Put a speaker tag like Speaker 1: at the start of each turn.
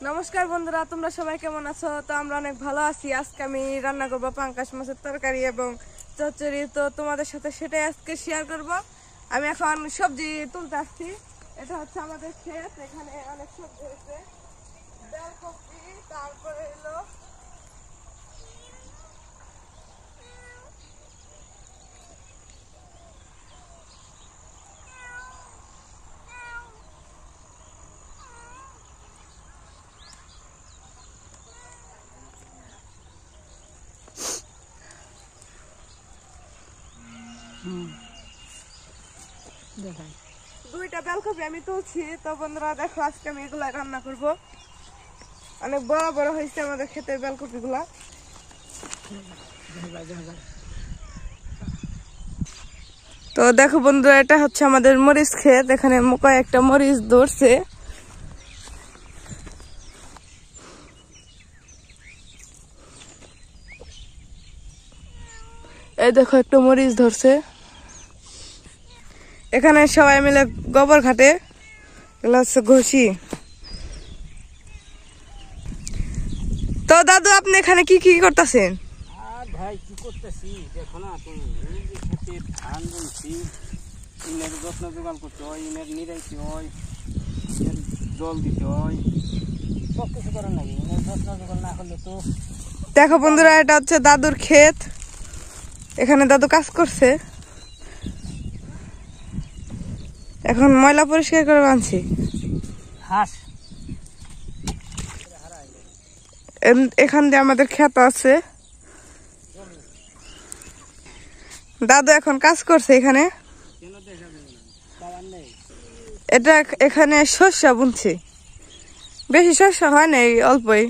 Speaker 1: নমস্কার বন্ধুরা, তোমরা সবাই কেমন আছো? তো আমরা অনেক ভালো আছি। আজকে আমি রান্না করবো পাঙ্কাশ মাছের তরকারি এবং চচ্চড়ি। তো তোমাদের সাথে সেটাই আজকে শেয়ার করব। আমি এখন সবজি তুলতে আসছি। এটা হচ্ছে আমাদের ক্ষেত, এখানে অনেক সবজি হয়েছে, বেলকপি, তারপরে এলো দুইটা বেলকপি আমি তুলছি। তো বন্ধুরা দেখো, আজকে আমি এগুলা রান্না করব। অনেক বড় বড় হয়েছে আমাদের ক্ষেতের বেলকপি গুলা। তো দেখো বন্ধুরা, এটা হচ্ছে আমাদের মরিচ ক্ষেত। এখানে কয়েকটা মরিচ ধরছে। এই দেখো, একটা মরিচ ধরছে। এখানে সবাই মিলে গোবর ঘাটে, এগুলো হচ্ছে ঘষি। তো দাদু, আপনি এখানে কি কি করতেছেন?
Speaker 2: ভাই কি করতেছি দেখো না, তুমি খেতে ধান বুনছি, ইনের যত্ন জোগান করতে হয়, ইনের নিরাইতে হয়, জল দিতে হয়, সব কিছু করার লাগে। ইনের যত্ন জোগান না করলে তো।
Speaker 1: দেখো বন্ধুরা, এটা হচ্ছে দাদুর ক্ষেত। এখানে দাদু কাজ করছে। এখন ময়লা পরিষ্কার করে আনছি।
Speaker 2: হাঁস
Speaker 1: এখান দিয়ে আমাদের ক্ষেত আছে। দাদু এখন কাজ করছে এখানে। এটা এখানে শস্য বুনছে। বেশি শস্য হয় না, অল্পই।